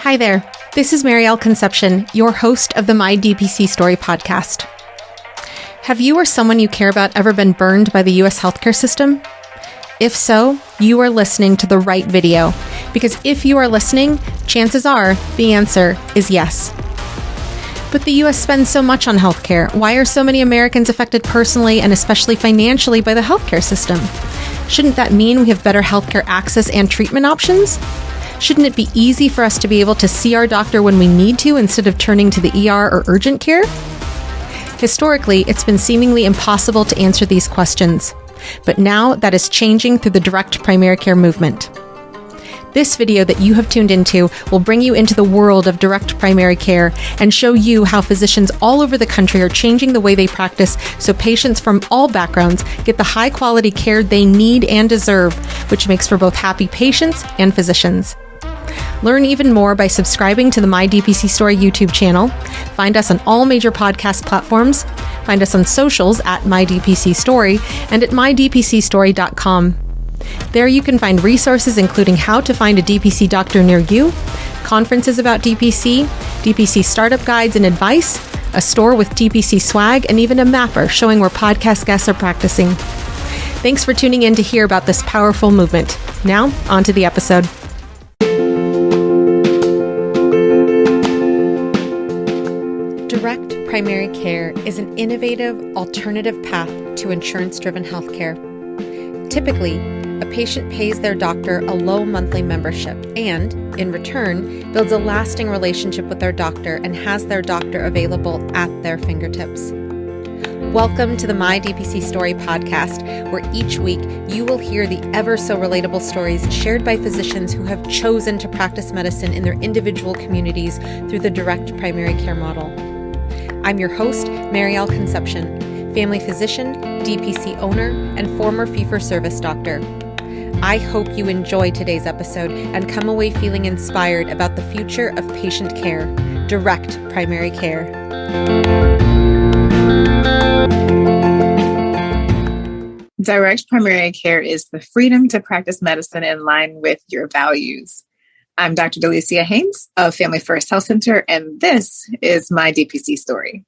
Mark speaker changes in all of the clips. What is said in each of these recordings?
Speaker 1: Hi there, this is Marielle Concepcion, your host of the My DPC Story podcast. Have you or someone you care about ever been burned by the U.S. healthcare system? If so, you are listening to the right video, because if you are listening, chances are the answer is yes. But the U.S. spends so much on healthcare. Why are so many Americans affected personally and especially financially by the healthcare system? Shouldn't that mean we have better healthcare access and treatment options? Shouldn't it be easy for us to be able to see our doctor when we need to instead of turning to the ER or urgent care? Historically, it's been seemingly impossible to answer these questions. But now that is changing through the direct primary care movement. This video that you have tuned into will bring you into the world of direct primary care and show you how physicians all over the country are changing the way they practice so patients from all backgrounds get the high quality care they need and deserve, which makes for both happy patients and physicians. Learn even more by subscribing to the My DPC Story YouTube channel. Find us on all major podcast platforms. Find us on socials at My DPC Story and at mydpcstory.com. There you can find resources including how to find a DPC doctor near you, conferences about DPC, DPC startup guides and advice, a store with DPC swag, and even a mapper showing where podcast guests are practicing. Thanks for tuning in to hear about this powerful movement. Now, on to the episode. Direct primary care is an innovative, alternative path to insurance-driven healthcare. Typically, a patient pays their doctor a low monthly membership and, in return, builds a lasting relationship with their doctor and has their doctor available at their fingertips. Welcome to the My DPC Story podcast, where each week you will hear the ever-so-relatable stories shared by physicians who have chosen to practice medicine in their individual communities through the direct primary care model. I'm your host, Marielle Concepcion, family physician, DPC owner, and former fee-for-service doctor. I hope you enjoy today's episode and come away feeling inspired about the future of patient care, direct primary care.
Speaker 2: Direct primary care is the freedom to practice medicine in line with your values. I'm Dr. Delicia Haynes of Family First Health Center, and this is My DPC Story.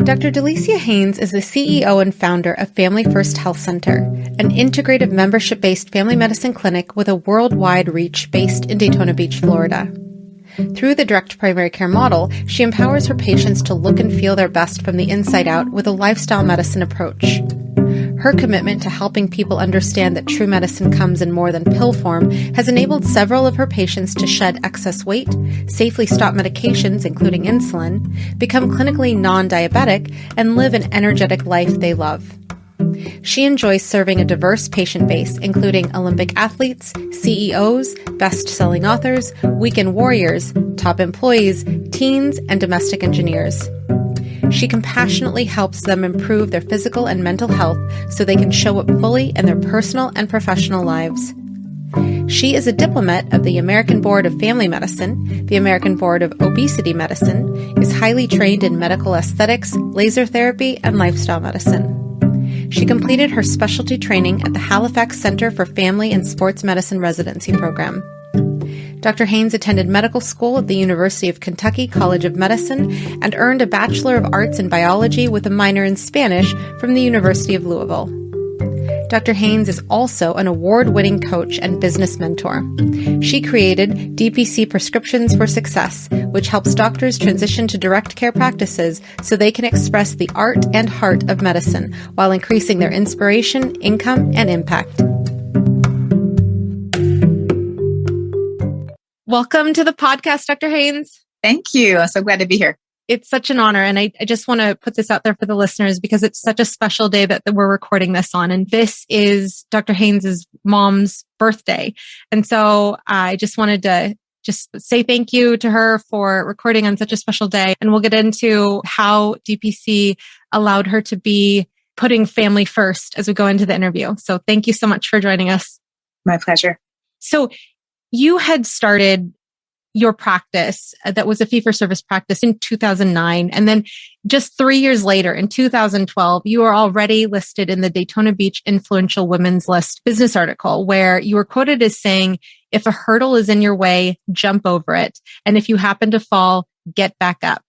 Speaker 1: Dr. Delicia Haynes is the CEO and founder of Family First Health Center, an integrative membership-based family medicine clinic with a worldwide reach based in Daytona Beach, Florida. Through the direct primary care model, she empowers her patients to look and feel their best from the inside out with a lifestyle medicine approach. Her commitment to helping people understand that true medicine comes in more than pill form has enabled several of her patients to shed excess weight, safely stop medications, including insulin, become clinically non-diabetic, and live an energetic life they love. She enjoys serving a diverse patient base, including Olympic athletes, CEOs, best-selling authors, weekend warriors, top employees, teens, and domestic engineers. She compassionately helps them improve their physical and mental health so they can show up fully in their personal and professional lives. She is a diplomat of the American Board of Family Medicine, the American Board of Obesity Medicine, is highly trained in medical aesthetics, laser therapy, and lifestyle medicine. She completed her specialty training at the Halifax Center for Family and Sports Medicine residency program. Dr. Haynes attended medical school at the University of Kentucky College of Medicine and earned a Bachelor of Arts in Biology with a minor in Spanish from the University of Louisville. Dr. Haynes is also an award-winning coach and business mentor. She created DPC Prescriptions for Success, which helps doctors transition to direct care practices so they can express the art and heart of medicine while increasing their inspiration, income, and impact. Welcome to the podcast, Dr. Haynes.
Speaker 2: Thank you. I'm so glad to be here.
Speaker 1: It's such an honor. And I just want to put this out there for the listeners because it's such a special day that we're recording this on. And this is Dr. Haynes' mom's birthday. And so I just wanted to just say thank you to her for recording on such a special day. And we'll get into how DPC allowed her to be putting family first as we go into the interview. So thank you so much for joining us.
Speaker 2: My pleasure.
Speaker 1: So you had started your practice that was a fee-for-service practice in 2009. And then just 3 years later, in 2012, you are already listed in the Daytona Beach Influential Women's List business article, where you were quoted as saying, "If a hurdle is in your way, jump over it. And if you happen to fall, get back up."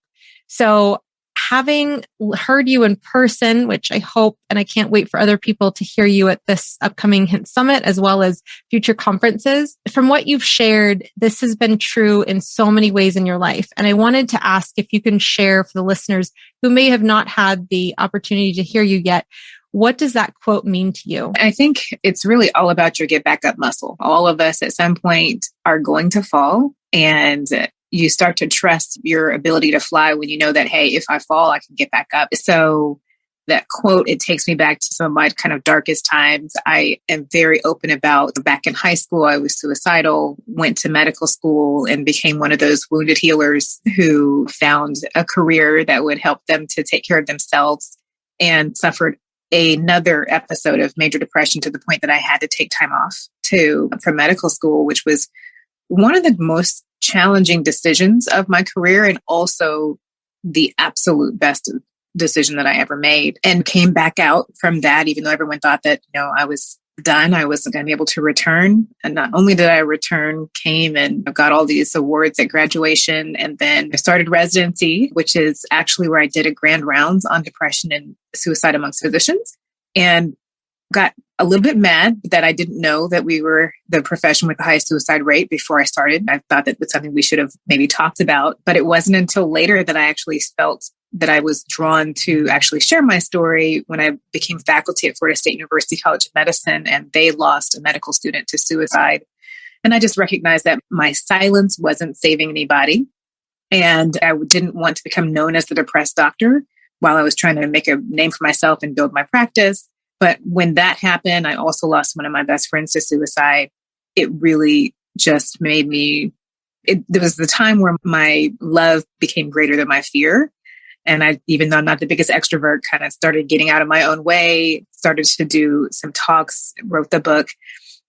Speaker 1: So having heard you in person, which I hope, and I can't wait for other people to hear you at this upcoming Hint Summit, as well as future conferences, from what you've shared, this has been true in so many ways in your life. And I wanted to ask if you can share for the listeners who may have not had the opportunity to hear you yet, what does that quote mean to you?
Speaker 2: I think it's really all about your get back up muscle. All of us at some point are going to fall, and you start to trust your ability to fly when you know that, hey, if I fall, I can get back up. So that quote, it takes me back to some of my kind of darkest times. I am very open about back in high school, I was suicidal, went to medical school and became one of those wounded healers who found a career that would help them to take care of themselves, and suffered another episode of major depression to the point that I had to take time off from medical school, which was one of the most challenging decisions of my career, and also the absolute best decision that I ever made, and came back out from that, even though everyone thought that, I was done. I wasn't going to be able to return. And not only did I return, came and got all these awards at graduation. And then I started residency, which is actually where I did a grand rounds on depression and suicide amongst physicians, and got a little bit mad that I didn't know that we were the profession with the highest suicide rate before I started. I thought that was something we should have maybe talked about, but it wasn't until later that I actually felt that I was drawn to actually share my story when I became faculty at Florida State University College of Medicine, and they lost a medical student to suicide. And I just recognized that my silence wasn't saving anybody. And I didn't want to become known as the depressed doctor while I was trying to make a name for myself and build my practice. But when that happened, I also lost one of my best friends to suicide. It really just made me, there was the time where my love became greater than my fear. And I, even though I'm not the biggest extrovert, kind of started getting out of my own way, started to do some talks, wrote the book,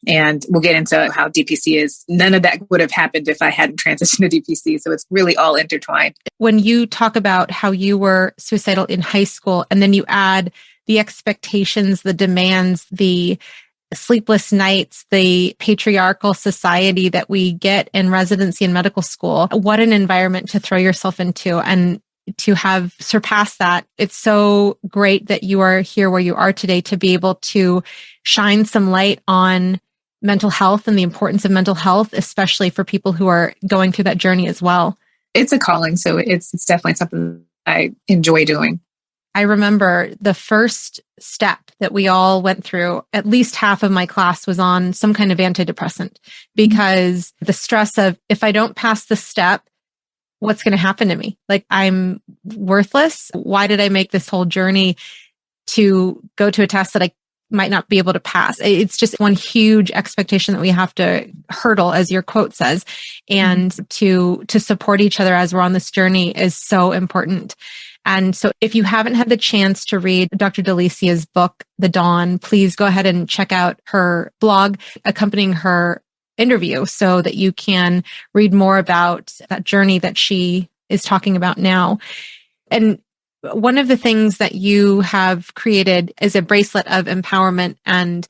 Speaker 2: and we'll get into how DPC is. None of that would have happened if I hadn't transitioned to DPC. So it's really all intertwined.
Speaker 1: When you talk about how you were suicidal in high school, and then you add the expectations, the demands, the sleepless nights, the patriarchal society that we get in residency and medical school, what an environment to throw yourself into. And to have surpassed that, it's so great that you are here where you are today to be able to shine some light on mental health and the importance of mental health, especially for people who are going through that journey as well.
Speaker 2: It's a calling. So it's definitely something I enjoy doing.
Speaker 1: I remember the first step that we all went through, at least half of my class was on some kind of antidepressant, because the stress of, if I don't pass the step, what's going to happen to me? Like, I'm worthless. Why did I make this whole journey to go to a test that I might not be able to pass? It's just one huge expectation that we have to hurdle, as your quote says, and to support each other as we're on this journey is so important. And so if you haven't had the chance to read Dr. Delicia's book, The Dawn, please go ahead and check out her blog accompanying her interview so that you can read more about that journey that she is talking about now. And one of the things that you have created is a bracelet of empowerment. And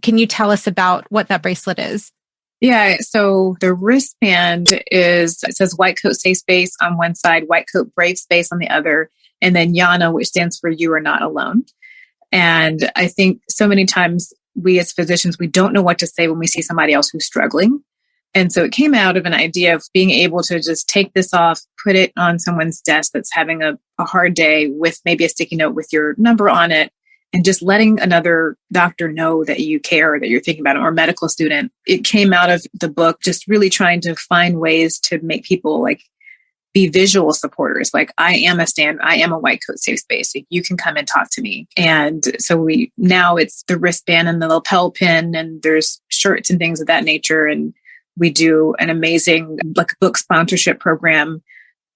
Speaker 1: can you tell us about what that bracelet is?
Speaker 2: Yeah. So the wristband it says white coat safe space on one side, white coat brave space on the other, and then Yana, which stands for you are not alone. And I think so many times we as physicians, we don't know what to say when we see somebody else who's struggling. And so it came out of an idea of being able to just take this off, put it on someone's desk that's having a hard day with maybe a sticky note with your number on it, and just letting another doctor know that you care, that you're thinking about it, or a medical student. It came out of the book, just really trying to find ways to make people like be visual supporters. Like, I am a white coat safe space. Like, you can come and talk to me. And so now it's the wristband and the lapel pin, and there's shirts and things of that nature. And we do an amazing book sponsorship program.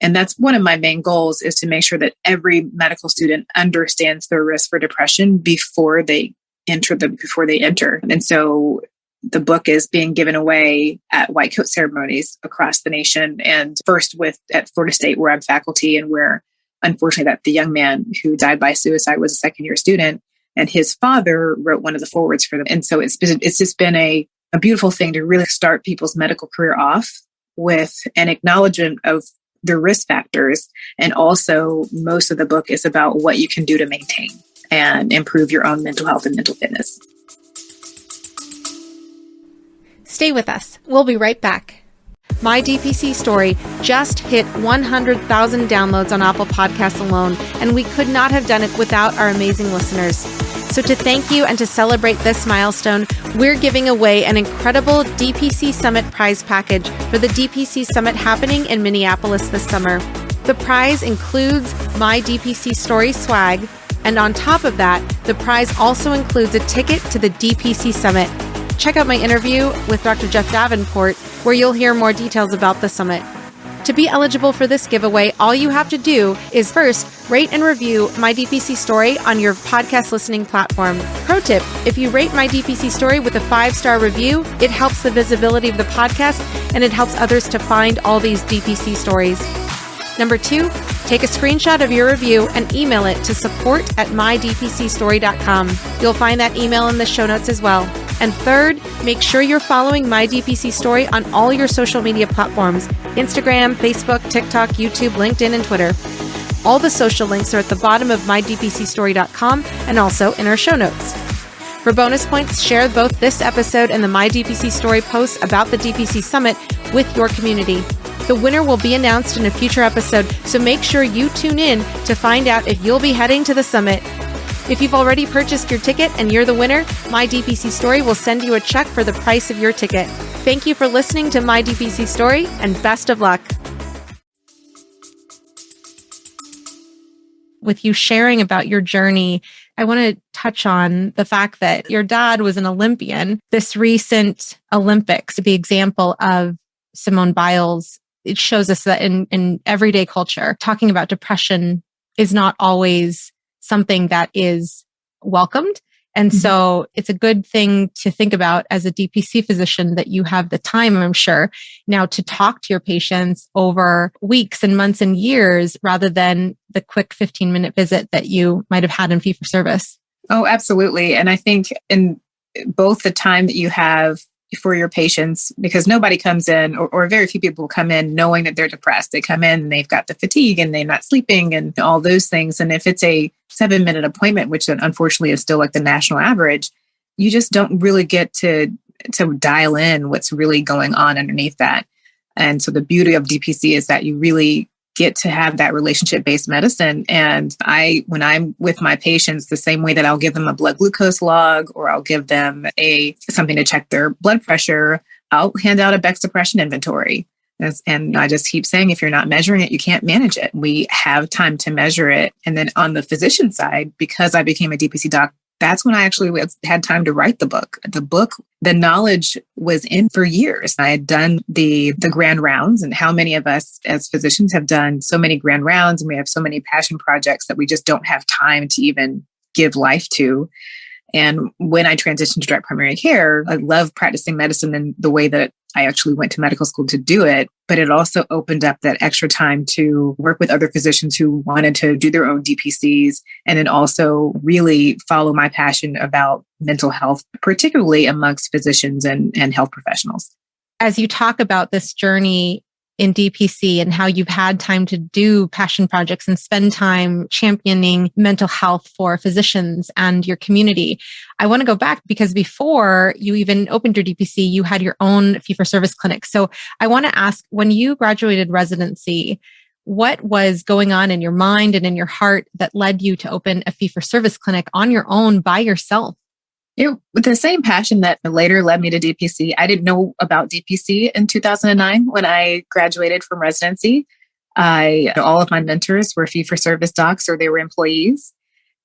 Speaker 2: And that's one of my main goals, is to make sure that every medical student understands their risk for depression before they enter. And so the book is being given away at white coat ceremonies across the nation. And first at Florida State, where I'm faculty and where, unfortunately, that the young man who died by suicide was a second-year student, and his father wrote one of the forwards for them. And so it's just been a beautiful thing to really start people's medical career off with an acknowledgement of the risk factors. And also, most of the book is about what you can do to maintain and improve your own mental health and mental fitness.
Speaker 1: Stay with us. We'll be right back. My DPC Story just hit 100,000 downloads on Apple Podcasts alone, and we could not have done it without our amazing listeners. So to thank you and to celebrate this milestone, we're giving away an incredible DPC Summit prize package for the DPC Summit happening in Minneapolis this summer. The prize includes My DPC Story swag, and on top of that, the prize also includes a ticket to the DPC Summit. Check out my interview with Dr. Jeff Davenport, where you'll hear more details about the summit. To be eligible for this giveaway, all you have to do is first rate and review My DPC Story on your podcast listening platform. Pro tip, if you rate My DPC Story with a 5-star review, it helps the visibility of the podcast and it helps others to find all these DPC stories. Number 2, take a screenshot of your review and email it to support@mydpcstory.com. You'll find that email in the show notes as well. And third, make sure you're following My DPC Story on all your social media platforms: Instagram, Facebook, TikTok, YouTube, LinkedIn, and Twitter. All the social links are at the bottom of mydpcstory.com and also in our show notes. For bonus points, share both this episode and the My DPC Story posts about the DPC Summit with your community. The winner will be announced in a future episode, so make sure you tune in to find out if you'll be heading to the summit. If you've already purchased your ticket and you're the winner, My DPC Story will send you a check for the price of your ticket. Thank you for listening to My DPC Story, and best of luck. With you sharing about your journey, I want to touch on the fact that your dad was an Olympian. This recent Olympics, the example of Simone Biles, it shows us that in everyday culture, talking about depression is not always something that is welcomed. And so it's a good thing to think about as a DPC physician that you have the time, I'm sure, now to talk to your patients over weeks and months and years rather than the quick 15-minute visit that you might have had in fee-for-service.
Speaker 2: Oh, absolutely. And I think in both the time that you have for your patients, because nobody comes in or very few people come in knowing that they're depressed. They come in and they've got the fatigue and they're not sleeping and all those things. And if it's a 7-minute appointment, which unfortunately is still like the national average, you just don't really get to dial in what's really going on underneath that. And so the beauty of DPC is that you really get to have that relationship-based medicine. And when I'm with my patients, the same way that I'll give them a blood glucose log or I'll give them something to check their blood pressure, I'll hand out a Bex depression inventory. And I just keep saying, if you're not measuring it, you can't manage it. We have time to measure it. And then on the physician side, because I became a DPC doc, that's when I actually had time to write the book. The knowledge was in for years. I had done the grand rounds, and how many of us as physicians have done so many grand rounds, and we have so many passion projects that we just don't have time to even give life to. And when I transitioned to direct primary care, I love practicing medicine in the way that I actually went to medical school to do it, but it also opened up that extra time to work with other physicians who wanted to do their own DPCs and then also really follow my passion about mental health, particularly amongst physicians and health professionals.
Speaker 1: As you talk about this journey in DPC and how you've had time to do passion projects and spend time championing mental health for physicians and your community, I want to go back because before you even opened your DPC, you had your own fee-for-service clinic. So I want to ask, when you graduated residency, what was going on in your mind and in your heart that led you to open a fee-for-service clinic on your own by yourself?
Speaker 2: With the same passion that later led me to DPC, I didn't know about DPC in 2009 when I graduated from residency. All of my mentors were fee-for-service docs or they were employees.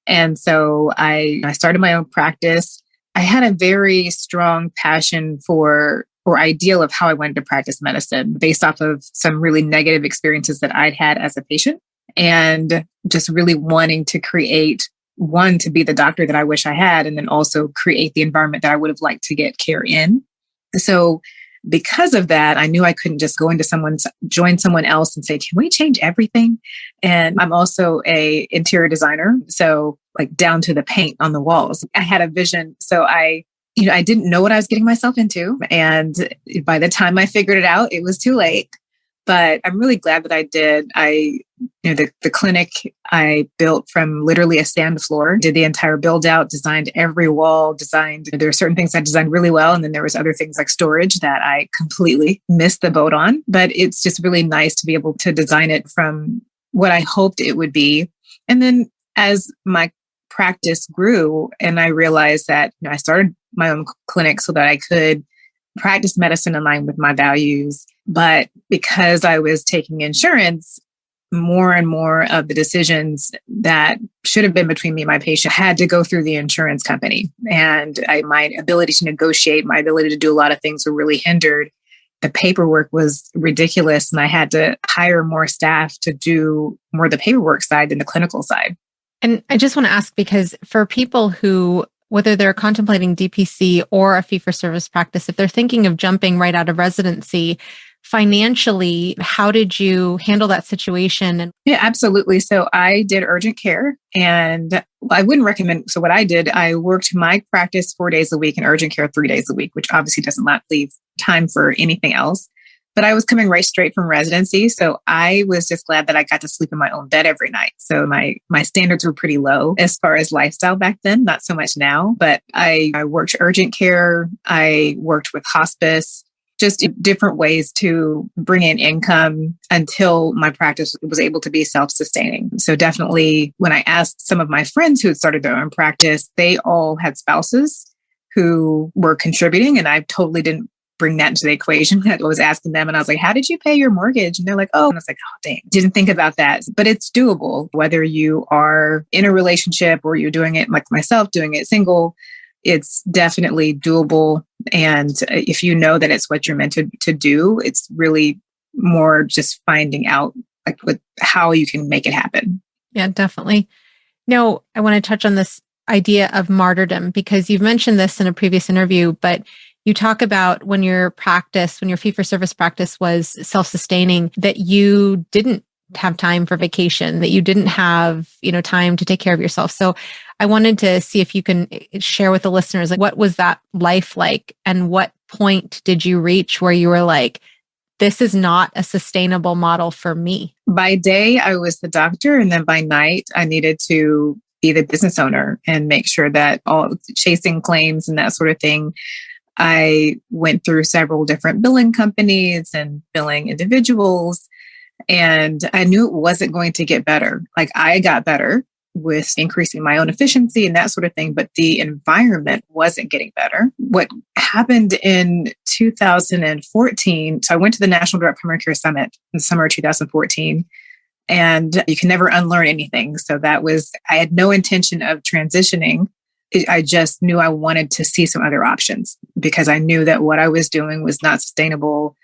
Speaker 2: And so I started my own practice. I had a very strong passion for or ideal of how I wanted to practice medicine based off of some really negative experiences that I'd had as a patient and just really wanting to create one, to be the doctor that I wish I had, and then also create the environment that I would have liked to get care in. So because of that, I knew I couldn't just go into join someone else and say, can we change everything? And I'm also a interior designer. So like down to the paint on the walls, I had a vision. So I didn't know what I was getting myself into. And by the time I figured it out, it was too late. But I'm really glad that I did. The clinic I built from literally a sand floor, did the entire build out, designed every wall, there are certain things I designed really well. And then there was other things like storage that I completely missed the boat on. But it's just really nice to be able to design it from what I hoped it would be. And then as my practice grew and I realized that I started my own clinic so that I could practice medicine in line with my values. But because I was taking insurance, more and more of the decisions that should have been between me and my patient had to go through the insurance company. And my ability to negotiate, my ability to do a lot of things were really hindered. The paperwork was ridiculous. And I had to hire more staff to do more of the paperwork side than the clinical side.
Speaker 1: And I just want to ask, because for people who, whether they're contemplating DPC or a fee-for-service practice, if they're thinking of jumping right out of residency, financially, how did you handle that situation?
Speaker 2: Yeah, absolutely. So I did urgent care, and I wouldn't recommend. So what I did, I worked my practice 4 days a week and urgent care 3 days a week, which obviously doesn't leave time for anything else. But I was coming right straight from residency. So I was just glad that I got to sleep in my own bed every night. So my standards were pretty low as far as lifestyle back then, not so much now. But I worked urgent care. I worked with hospice, just different ways to bring in income until my practice was able to be self-sustaining. So definitely when I asked some of my friends who had started their own practice, they all had spouses who were contributing, and I totally didn't bring that into the equation. I was asking them and I was like, how did you pay your mortgage? And they're like, oh, and I was like, oh, dang, didn't think about that. But it's doable, whether you are in a relationship or you're doing it like myself, doing it single, it's definitely doable. And if you know that it's what you're meant to do, it's really more just finding out like how you can make it happen.
Speaker 1: Yeah, definitely. Now, I want to touch on this idea of martyrdom, because you've mentioned this in a previous interview, but you talk about when your fee-for-service practice was self-sustaining, that you didn't have time for vacation, that you didn't have, time to take care of yourself. So I wanted to see if you can share with the listeners, like, what was that life like? And what point did you reach where you were like, this is not a sustainable model for me?
Speaker 2: By day, I was the doctor. And then by night, I needed to be the business owner and make sure that all chasing claims and that sort of thing. I went through several different billing companies and billing individuals, and I knew it wasn't going to get better. Like, I got better with increasing my own efficiency and that sort of thing, but the environment wasn't getting better. What happened in 2014, so I went to the National Direct Primary Care Summit in the summer of 2014, and you can never unlearn anything. So I had no intention of transitioning. I just knew I wanted to see some other options because I knew that what I was doing was not sustainable.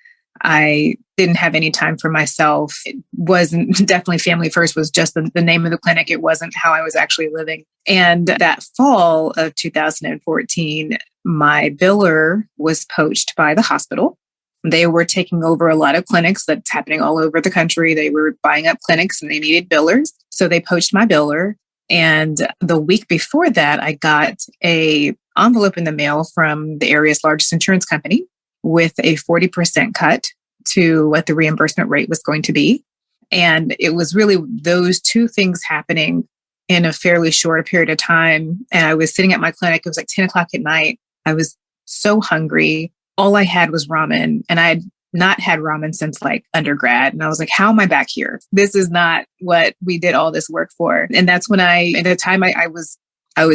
Speaker 2: I didn't have any time for myself. It wasn't definitely Family First was just the name of the clinic. It wasn't how I was actually living. And that fall of 2014, my biller was poached by the hospital. They were taking over a lot of clinics. That's happening all over the country. They were buying up clinics and they needed billers. So they poached my biller. And the week before that, I got an envelope in the mail from the area's largest insurance company with a 40% cut to what the reimbursement rate was going to be. And it was really those two things happening in a fairly short period of time. And I was sitting at my clinic. It was like 10 o'clock at night. I was so hungry. All I had was ramen, and I had not had ramen since like undergrad. And I was like, how am I back here? This is not what we did all this work for. And that's when at the time I was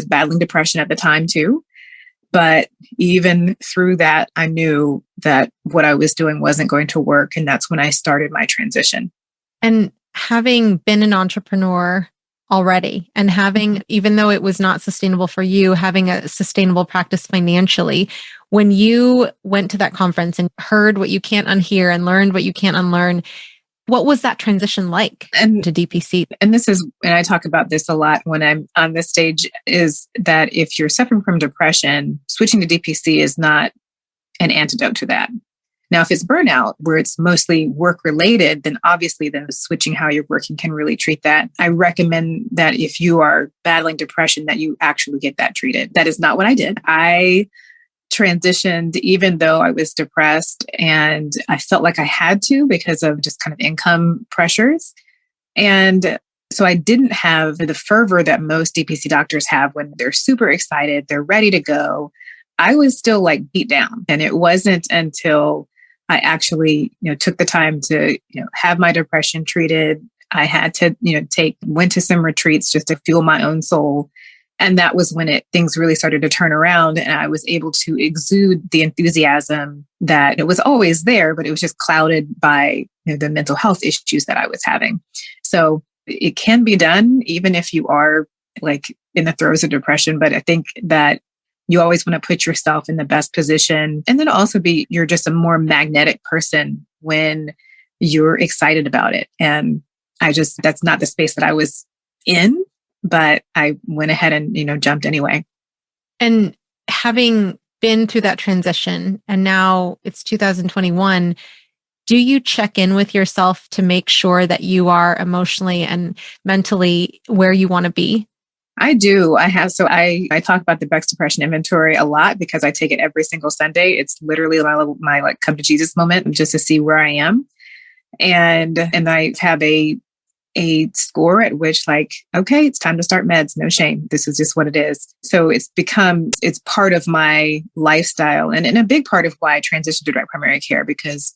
Speaker 2: battling depression at the time too. But even through that, I knew that what I was doing wasn't going to work. And that's when I started my transition.
Speaker 1: And having been an entrepreneur already, and having, even though it was not sustainable for you, having a sustainable practice financially, when you went to that conference and heard what you can't unhear and learned what you can't unlearn, What was that transition like to DPC?
Speaker 2: And I talk about this a lot when I'm on this stage, is that if you're suffering from depression, switching to DPC is not an antidote to that. Now, if it's burnout, where it's mostly work related, then obviously switching how you're working can really treat that. I recommend that if you are battling depression, that you actually get that treated. That is not what I did. I transitioned even though I was depressed, and I felt like I had to because of just kind of income pressures. And so I didn't have the fervor that most DPC doctors have when they're super excited, they're ready to go. I was still like beat down. And it wasn't until I actually, took the time to, have my depression treated. I had to, went to some retreats just to fuel my own soul. And that was when things really started to turn around, and I was able to exude the enthusiasm that it was always there, but it was just clouded by the mental health issues that I was having. So it can be done even if you are like in the throes of depression. But I think that you always want to put yourself in the best position, and then also you're just a more magnetic person when you're excited about it. And that's not the space that I was in. But I went ahead and, jumped anyway.
Speaker 1: And having been through that transition, and now it's 2021, do you check in with yourself to make sure that you are emotionally and mentally where you want to be?
Speaker 2: I do. I have. So I talk about the Beck's Depression Inventory a lot because I take it every single Sunday. It's literally my like come to Jesus moment just to see where I am. And I have a score at which okay, it's time to start meds. No shame. This is just what it is. So it's part of my lifestyle, and a big part of why I transitioned to direct primary care, because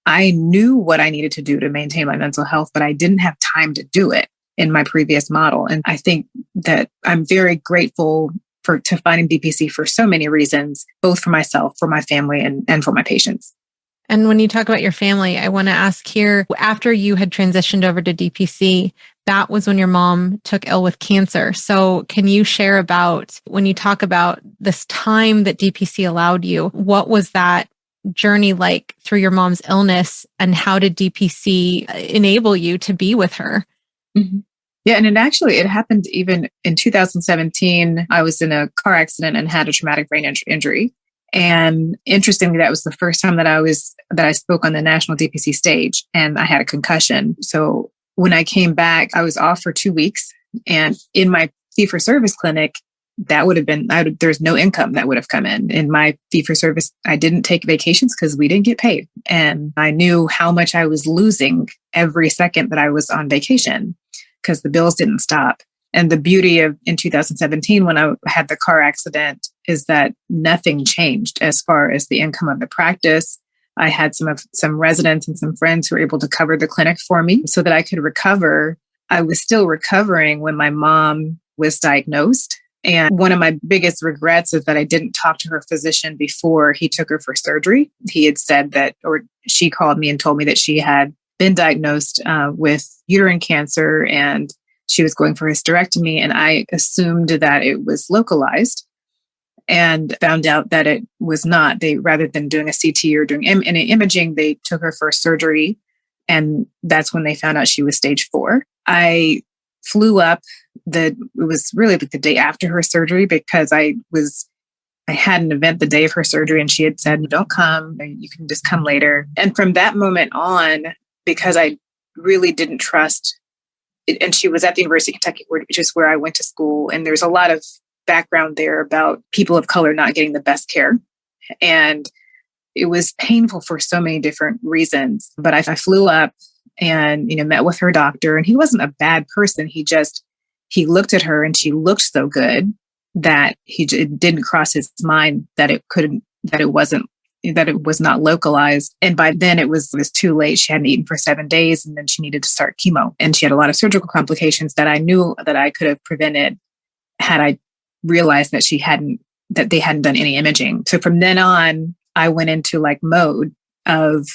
Speaker 2: I knew what I needed to do to maintain my mental health, but I didn't have time to do it in my previous model. And I think that I'm very grateful to finding DPC for so many reasons, both for myself, for my family, and for my patients.
Speaker 1: And when you talk about your family, I want to ask here, after you had transitioned over to DPC, that was when your mom took ill with cancer. So can you share about, when you talk about this time that DPC allowed you, what was that journey like through your mom's illness, and how did DPC enable you to be with her?
Speaker 2: Mm-hmm. Yeah. And it happened even in 2017. I was in a car accident and had a traumatic brain injury. And interestingly, that was the first time that I spoke on the national DPC stage, and I had a concussion. So when I came back, I was off for 2 weeks, and in my fee-for-service clinic, that would have been, there's no income that would have come in. In my fee-for-service, I didn't take vacations because we didn't get paid. And I knew how much I was losing every second that I was on vacation because the bills didn't stop. And the beauty of in 2017, when I had the car accident, is that nothing changed as far as the income of the practice. I had some residents and some friends who were able to cover the clinic for me so that I could recover. I was still recovering when my mom was diagnosed. And one of my biggest regrets is that I didn't talk to her physician before he took her for surgery. He had said that, or she called me and told me that she had been diagnosed with uterine cancer, and she was going for hysterectomy, and I assumed that it was localized, and found out that it was not. Rather than doing a CT or doing any imaging, they took her for surgery, and that's when they found out she was stage 4. I flew up. It was really the day after her surgery, because I had an event the day of her surgery, and she had said, "Don't come. You can just come later." And from that moment on, because I really didn't trust. And she was at the University of Kentucky, which is where I went to school. And there's a lot of background there about people of color not getting the best care. And it was painful for so many different reasons. But I flew up and, met with her doctor, and he wasn't a bad person. He looked at her, and she looked so good that it didn't cross his mind that it was not localized. And by then it was too late. She hadn't eaten for 7 days, and then she needed to start chemo. And she had a lot of surgical complications that I knew that I could have prevented had I realized that they hadn't done any imaging. So from then on, I went into mode of,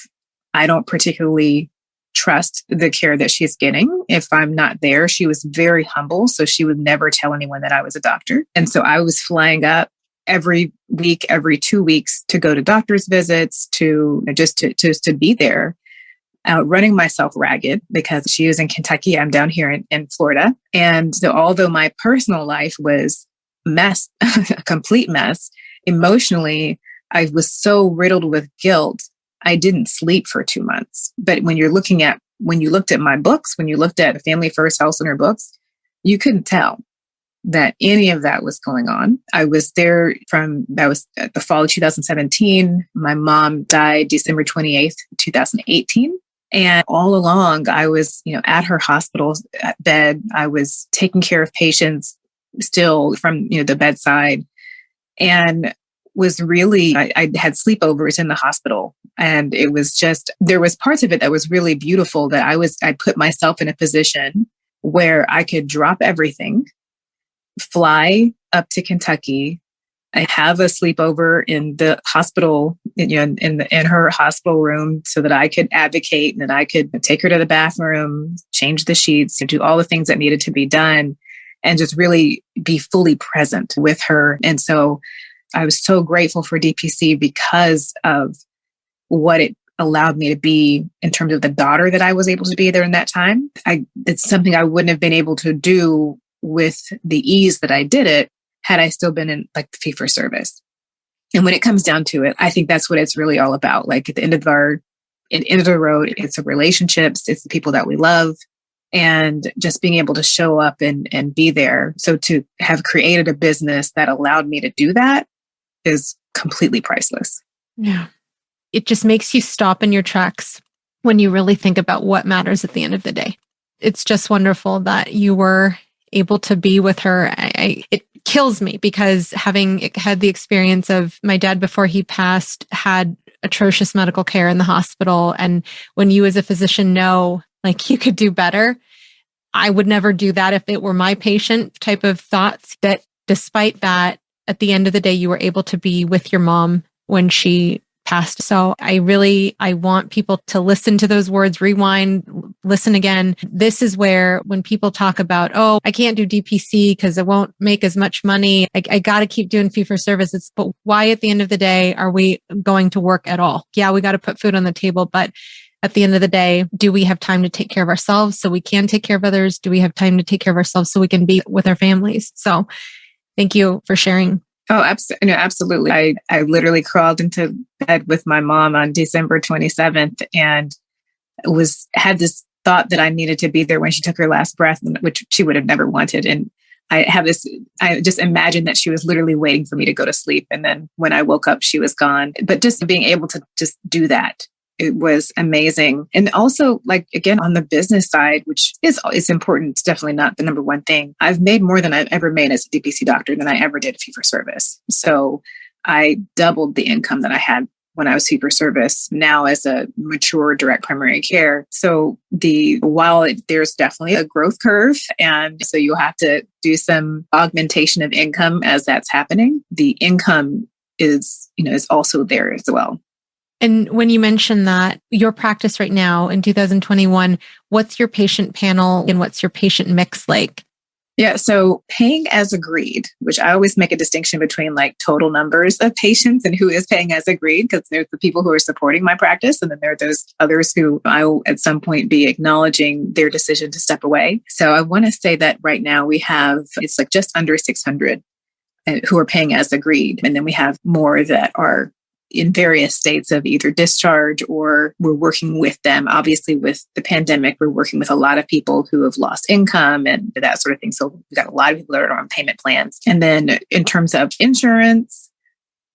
Speaker 2: I don't particularly trust the care that she's getting if I'm not there. She was very humble, so she would never tell anyone that I was a doctor. And so I was flying up every week, every 2 weeks to go to doctor's visits, to just to be there. running myself ragged because she was in Kentucky. I'm down here in Florida. And so although my personal life was mess, a complete mess, emotionally, I was so riddled with guilt. I didn't sleep for 2 months. But when you looked at my books, when you looked at the Family First Health Center books, you couldn't tell that any of that was going on. I was there that was at the fall of 2017. My mom died December 28th, 2018. And all along, I was, at her hospital bed. I was taking care of patients still from, the bedside, and was really, I had sleepovers in the hospital. And it was there was parts of it that was really beautiful, that I put myself in a position where I could drop everything, fly up to Kentucky. I have a sleepover in the hospital, in her hospital room, so that I could advocate and that I could take her to the bathroom, change the sheets, and do all the things that needed to be done, and just really be fully present with her. And so I was so grateful for DPC because of what it allowed me to be in terms of the daughter that I was able to be there in that time. It's something I wouldn't have been able to do with the ease that I did it had I still been in like the fee for service. And when it comes down to it, I think that's what it's really all about. Like at the end of the road, it's the relationships, it's the people that we love, and just being able to show up and be there. So to have created a business that allowed me to do that is completely priceless.
Speaker 1: Yeah. It just makes you stop in your tracks when you really think about what matters at the end of the day. It's just wonderful that you were able to be with her. It kills me because having had the experience of my dad before he passed had atrocious medical care in the hospital. And when you as a physician know, like, you could do better, I would never do that if it were my patient type of thoughts. That despite that, at the end of the day, you were able to be with your mom when she passed. So I want people to listen to those words, rewind, listen again. This is where when people talk about, oh, I can't do DPC because I won't make as much money. I got to keep doing fee for service. But why at the end of the day are we going to work at all? Yeah, we got to put food on the table. But at the end of the day, do we have time to take care of ourselves so we can take care of others? Do we have time to take care of ourselves so we can be with our families? So thank you for sharing.
Speaker 2: Oh, absolutely. I literally crawled into bed with my mom on December 27th and had this thought that I needed to be there when she took her last breath, which she would have never wanted. And I just imagined that she was literally waiting for me to go to sleep. And then when I woke up, she was gone. But just being able to just do that, it was amazing. And also, like, again, on the business side, which is important, it's definitely not the number one thing. I've made more than I've ever made as a DPC doctor than I ever did fee for service. So I doubled the income that I had when I was fee for service now as a mature direct primary care. So there's definitely a growth curve. And so you'll have to do some augmentation of income as that's happening. The income is also there as well.
Speaker 1: And when you mention that your practice right now in 2021, what's your patient panel and what's your patient mix like?
Speaker 2: Yeah. So paying as agreed, which I always make a distinction between like total numbers of patients and who is paying as agreed, because there's the people who are supporting my practice. And then there are those others who I will at some point be acknowledging their decision to step away. So I want to say that right now it's like just under 600 who are paying as agreed. And then we have more that are in various states of either discharge or we're working with them. Obviously, with the pandemic, we're working with a lot of people who have lost income and that sort of thing. So we've got a lot of people that are on payment plans. And then in terms of insurance,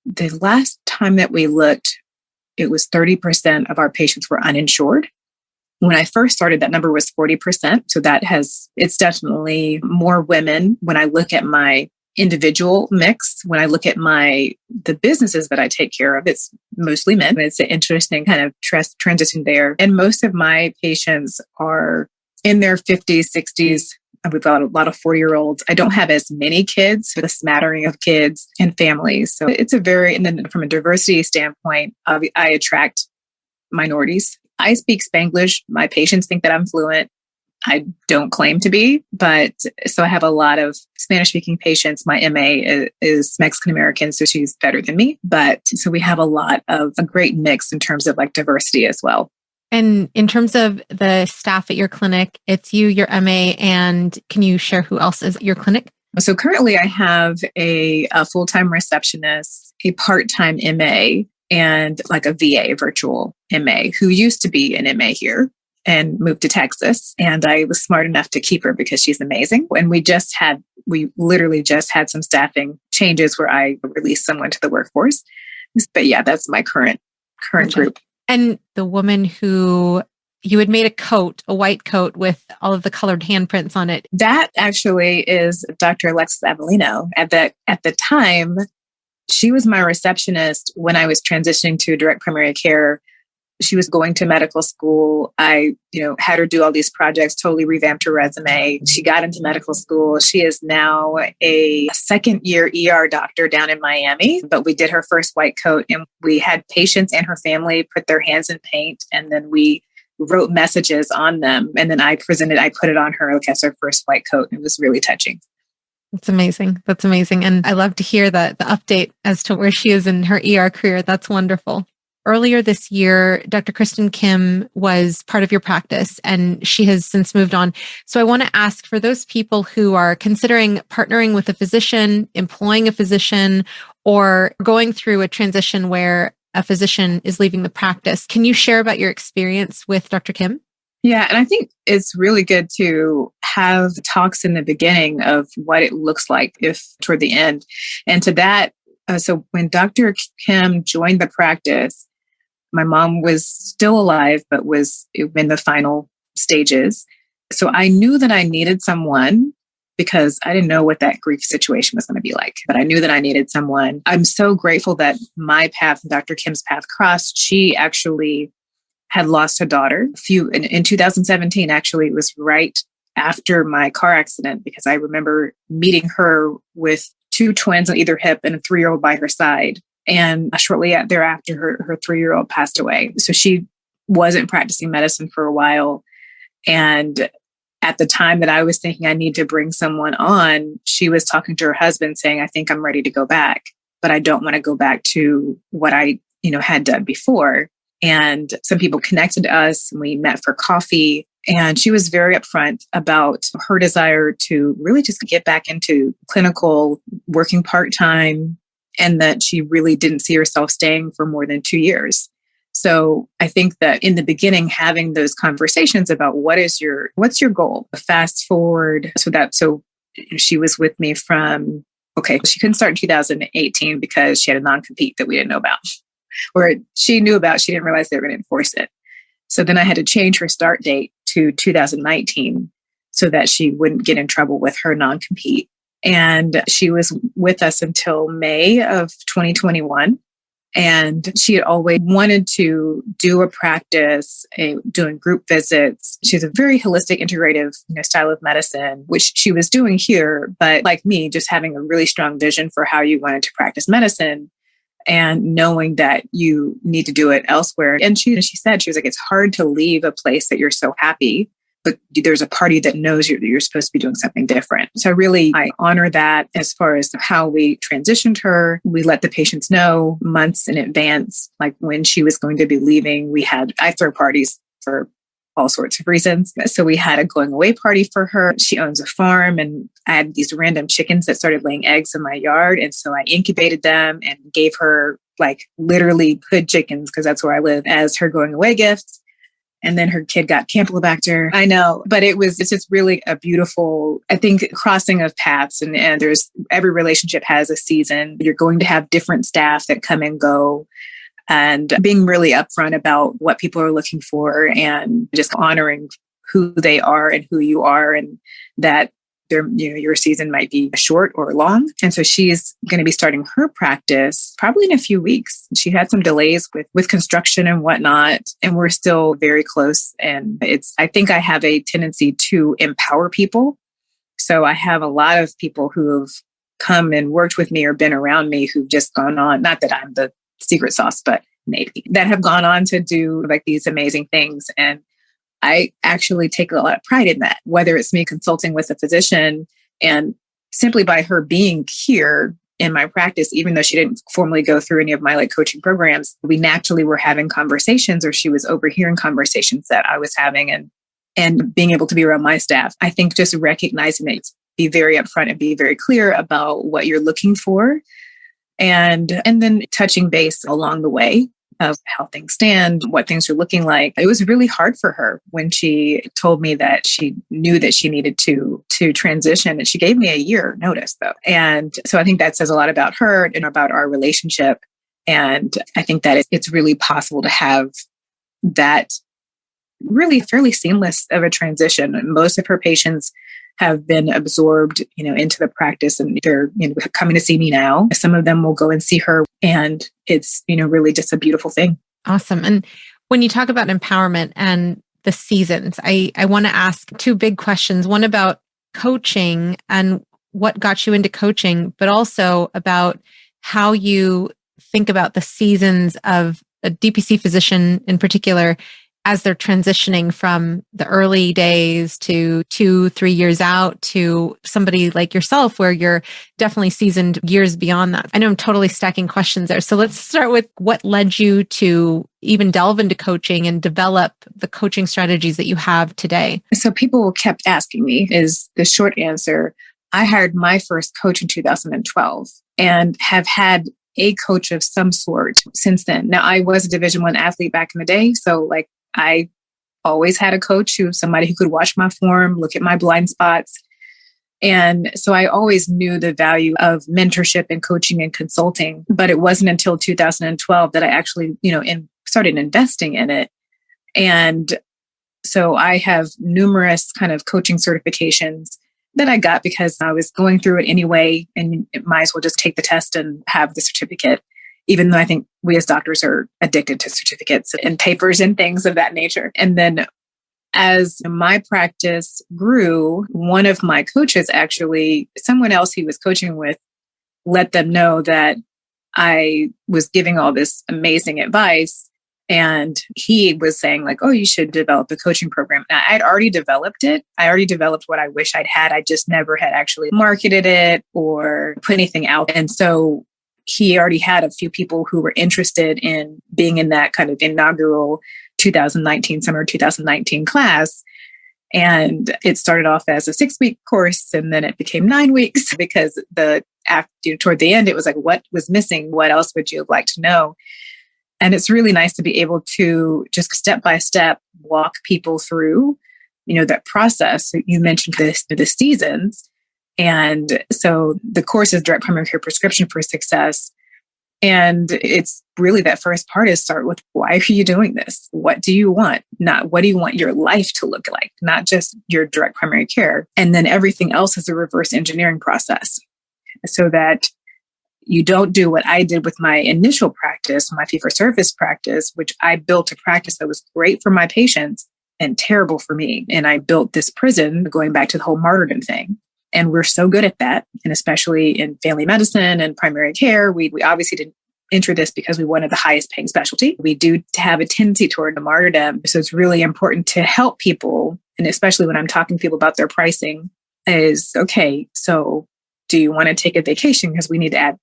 Speaker 2: the last time that we looked, it was 30% of our patients were uninsured. When I first started, that number was 40%. So it's definitely more women. When I look at my individual mix, when I look at the businesses that I take care of, it's mostly men. It's an interesting kind of transition there. And most of my patients are in their 50s, 60s. We've got a lot of 40-year-olds. I don't have as many kids, but a smattering of and families. So it's and then from a diversity standpoint, I attract minorities. I speak Spanglish. My patients think that I'm fluent. I don't claim to be, but so I have a lot of Spanish-speaking patients. My MA is Mexican-American, so she's better than me. But so we have a great mix in terms of like diversity as well.
Speaker 1: And in terms of the staff at your clinic, it's you, your MA, and can you share who else is at your clinic?
Speaker 2: So currently I have a full-time receptionist, a part-time MA, and like a VA, virtual MA, who used to be an MA here and moved to Texas. And I was smart enough to keep her because she's amazing. And we literally just had some staffing changes where I released someone to the workforce. But yeah, that's my current group.
Speaker 1: And the woman who you had made a white coat with all of the colored handprints on it.
Speaker 2: That actually is Dr. Alexis Avellino. At the time, she was my receptionist when I was transitioning to direct primary care. She was going to medical school. I, had her do all these projects, totally revamped her resume. She got into medical school. She is now a second-year ER doctor down in Miami, but we did her first white coat and we had patients and her family put their hands in paint and then we wrote messages on them. And then I put it on her like as her first white coat. And it was really touching.
Speaker 1: That's amazing. That's amazing. And I love to hear the update as to where she is in her ER career. That's wonderful. Earlier this year, Dr. Kristen Kim was part of your practice and she has since moved on. So I want to ask for those people who are considering partnering with a physician, employing a physician, or going through a transition where a physician is leaving the practice. Can you share about your experience with Dr. Kim?
Speaker 2: Yeah, and I think it's really good to have talks in the beginning of what it looks like if toward the end. And to that, so when Dr. Kim joined the practice, my mom was still alive, but was in the final stages. So I knew that I needed someone because I didn't know what that grief situation was going to be like, but I knew that I needed someone. I'm so grateful that my path and Dr. Kim's path crossed. She actually had lost a daughter in 2017. Actually, it was right after my car accident because I remember meeting her with two twins on either hip and a 3-year-old by her side. And shortly thereafter, her 3-year-old passed away. So she wasn't practicing medicine for a while. And at the time that I was thinking I need to bring someone on, she was talking to her husband saying, I think I'm ready to go back, but I don't want to go back to what I, had done before. And some people connected to us and we met for coffee. And she was very upfront about her desire to really just get back into clinical, working part-time, and that she really didn't see herself staying for more than 2 years. So I think that in the beginning, having those conversations about what's your goal? Fast forward. So she was with me she couldn't start in 2018 because she had a non-compete that we didn't know about, or she knew about, she didn't realize they were going to enforce it. So then I had to change her start date to 2019 so that she wouldn't get in trouble with her non-compete. And she was with us until May of 2021. And she had always wanted to do a practice, doing group visits. She's a very holistic, integrative style of medicine, which she was doing here. But like me, just having a really strong vision for how you wanted to practice medicine and knowing that you need to do it elsewhere. And she said, she was like, it's hard to leave a place that you're so happy, but there's a party that knows you're supposed to be doing something different. So I honor that as far as how we transitioned her. We let the patients know months in advance, like when she was going to be leaving. I throw parties for all sorts of reasons. So we had a going away party for her. She owns a farm and I had these random chickens that started laying eggs in my yard. And so I incubated them and gave her like literally hood chickens, because that's where I live, as her going away gift. And then her kid got Campylobacter. I know, but it's just really a beautiful, I think, crossing of paths. And every relationship has a season. You're going to have different staff that come and go, and being really upfront about what people are looking for and just honoring who they are and who you are, and that your season might be short or long. And so she's going to be starting her practice probably in a few weeks. She had some delays with construction and whatnot, and we're still very close. And I think I have a tendency to empower people. So I have a lot of people who have come and worked with me or been around me who've just gone on, not that I'm the secret sauce, but maybe, that have gone on to do like these amazing things. And I actually take a lot of pride in that, whether it's me consulting with a physician and simply by her being here, in my practice, even though she didn't formally go through any of my coaching programs, we naturally were having conversations, or she was overhearing conversations that I was having, and being able to be around my staff. I think just recognizing that, be very upfront and be very clear about what you're looking for, and then touching base along the way of how things stand, what things are looking like. It was really hard for her when she told me that she knew that she needed to transition. And she gave me a year notice, though. And so I think that says a lot about her and about our relationship. And I think that it's really possible to have that really fairly seamless of a transition. And most of her patients have been absorbed, into the practice, and they're, coming to see me now. Some of them will go and see her, and it's, really just a beautiful thing.
Speaker 1: Awesome. And when you talk about empowerment and the seasons, I want to ask two big questions. One about coaching and what got you into coaching, but also about how you think about the seasons of a DPC physician in particular as they're transitioning from the early days to 2-3 years out to somebody like yourself, where you're definitely seasoned years beyond that. I know I'm totally stacking questions there. So let's start with what led you to even delve into coaching and develop the coaching strategies that you have today.
Speaker 2: So people kept asking me, is the short answer. I hired my first coach in 2012 and have had a coach of some sort since then. Now, I was a Division I athlete back in the day. So I always had a coach somebody who could watch my form, look at my blind spots. And so I always knew the value of mentorship and coaching and consulting, but it wasn't until 2012 that I actually, started investing in it. And so I have numerous kind of coaching certifications that I got because I was going through it anyway, and it might as well just take the test and have the certificate. Even though I think we as doctors are addicted to certificates and papers and things of that nature. And then as my practice grew, one of my coaches, actually, someone else he was coaching with, let them know that I was giving all this amazing advice. And he was saying oh, you should develop a coaching program. Now, I'd already developed it. I already developed what I wish I'd had. I just never had actually marketed it or put anything out. And so he already had a few people who were interested in being in that kind of inaugural summer 2019 class. And it started off as a 6-week course, and then it became 9 weeks because toward the end, it was what was missing? What else would you like to know? And it's really nice to be able to just step by step walk people through, that process. You mentioned the seasons. And so the course is Direct Primary Care Prescription for Success. And it's really that first part is start with, why are you doing this? What do you want? Not what do you want your life to look like? Not just your direct primary care. And then everything else is a reverse engineering process so that you don't do what I did with my initial practice, my fee-for-service practice, which I built a practice that was great for my patients and terrible for me. And I built this prison, going back to the whole martyrdom thing. And we're so good at that. And especially in family medicine and primary care, we obviously didn't enter this because we wanted the highest paying specialty. We do have a tendency toward the martyrdom. So it's really important to help people. And especially when I'm talking to people about their pricing is, okay, so do you want to take a vacation? Because we need to add